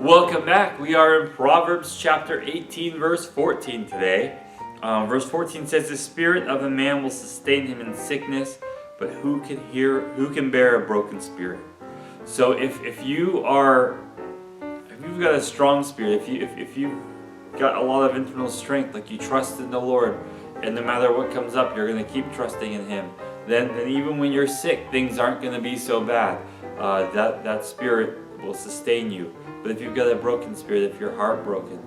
Welcome back. We are in Proverbs chapter 18, verse 14 today. Verse 14 says, "The spirit of a man will sustain him in sickness, but who can bear a broken spirit?" So if you've got a strong spirit, if you've got a lot of internal strength, like you trust in the Lord, and no matter what comes up, you're going to keep trusting in Him, then even when you're sick, things aren't going to be so bad. That spirit will sustain you. But if you've got a broken spirit, if you're heartbroken,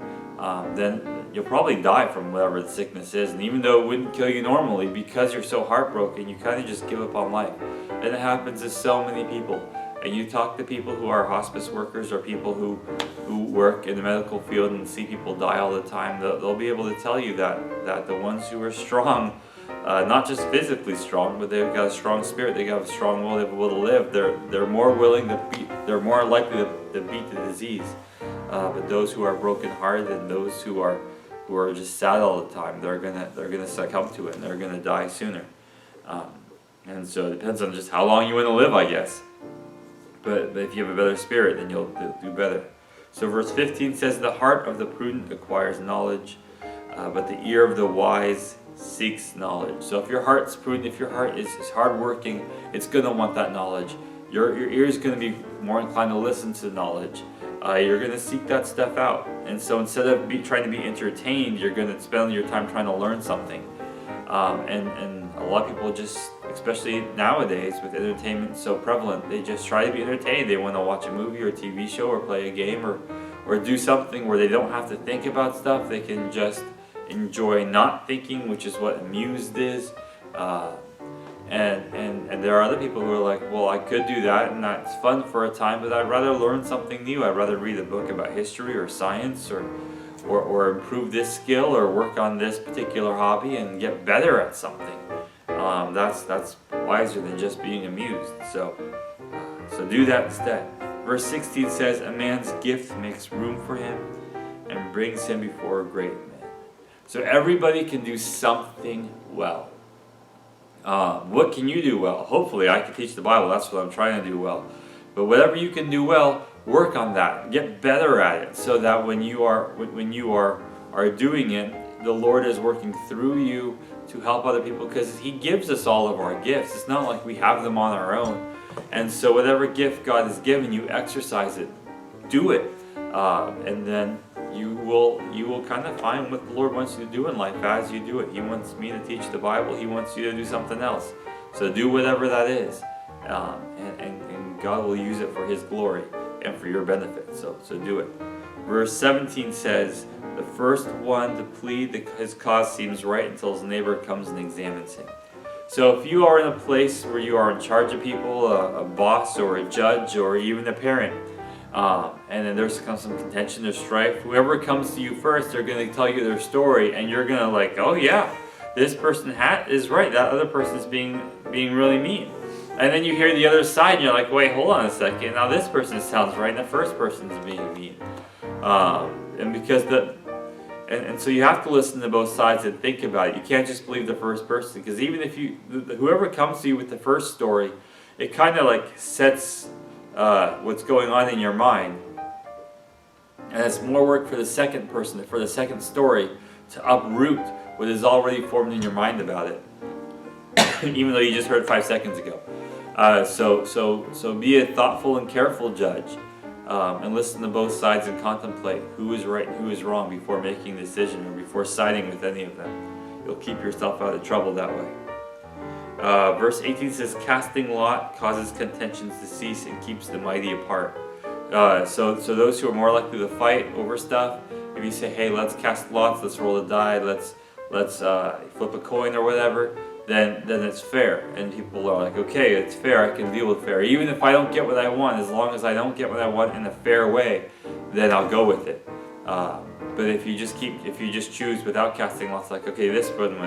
then you'll probably die from whatever the sickness is. And even though it wouldn't kill you normally, because you're so heartbroken, you kind of just give up on life. And it happens to so many people. And you talk to people who are hospice workers or people who work in the medical field and see people die all the time, they'll be able to tell you that the ones who are strong, not just physically strong, but they've got a strong spirit, they got a strong will, they have a will to live, they're more willing to beat, they're more likely to beat the disease. But those who are brokenhearted and those who are just sad all the time, they're gonna succumb to it and they're gonna die sooner. And so it depends on just how long you want to live, I guess. But if you have a better spirit, then you'll do better. So verse 15 says, "The heart of the prudent acquires knowledge, but the ear of the wise seeks knowledge." So if your heart's prudent, if your heart is hardworking, it's going to want that knowledge. Your ear is going to be more inclined to listen to knowledge. You're going to seek that stuff out. And so instead of trying to be entertained, you're going to spend your time trying to learn something. And a lot of people just, especially nowadays with entertainment so prevalent, they just try to be entertained. They want to watch a movie or a TV show or play a game or do something where they don't have to think about stuff. They can just enjoy not thinking, which is what amused is. And there are other people who are like, well, I could do that and that's fun for a time, but I'd rather learn something new. I'd rather read a book about history or science or improve this skill or work on this particular hobby and get better at something. That's wiser than just being amused. So do that instead. Verse 16 says, "A man's gift makes room for him and brings him before a great man." So everybody can do something well. What can you do well? Hopefully I can teach the Bible. That's what I'm trying to do well. But whatever you can do well, work on that. Get better at it so that when you are doing it, the Lord is working through you to help other people, because He gives us all of our gifts. It's not like we have them on our own. And so whatever gift God has given you, exercise it. Do it. And then you will kind of find what the Lord wants you to do in life as you do it. He wants me to teach the Bible. He wants you to do something else. So do whatever that is. And God will use it for His glory and for your benefit. So do it. Verse 17 says, "The first one to plead his cause seems right until his neighbor comes and examines him." So if you are in a place where you are in charge of people, a boss or a judge or even a parent, and then there's some contention or strife, whoever comes to you first, they're going to tell you their story, and you're going to like, oh yeah, this person is right, that other person's being really mean. And then you hear the other side and you're like, wait, hold on a second, now this person sounds right and the first person's being mean. And so you have to listen to both sides and think about it. You can't just believe the first person, because even if whoever comes to you with the first story, it kind of like sets what's going on in your mind. And it's more work for the second person, for the second story, to uproot what is already formed in your mind about it, even though you just heard 5 seconds ago. So be a thoughtful and careful judge, and listen to both sides and contemplate who is right and who is wrong before making a decision or before siding with any of them. You'll keep yourself out of trouble that way. Verse 18 says, "Casting lot causes contentions to cease and keeps the mighty apart." So those who are more likely to fight over stuff, if you say, hey, let's cast lots, let's roll a die, let's flip a coin or whatever, then it's fair. And people are like, okay, it's fair, I can deal with fair. Even if I don't get what I want, as long as I don't get what I want in a fair way, then I'll go with it. But if you just choose without casting lots, like, okay, this one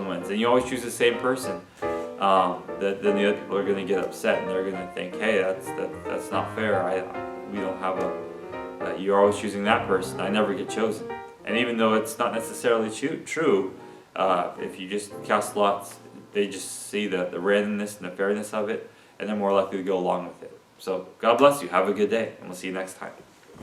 wins, and you always choose the same person, then the other people are going to get upset and they're going to think, hey, that's not fair. We don't have you're always choosing that person. I never get chosen. And even though it's not necessarily true, if you just cast lots, they just see the randomness and the fairness of it, and they're more likely to go along with it. So God bless you. Have a good day, and we'll see you next time.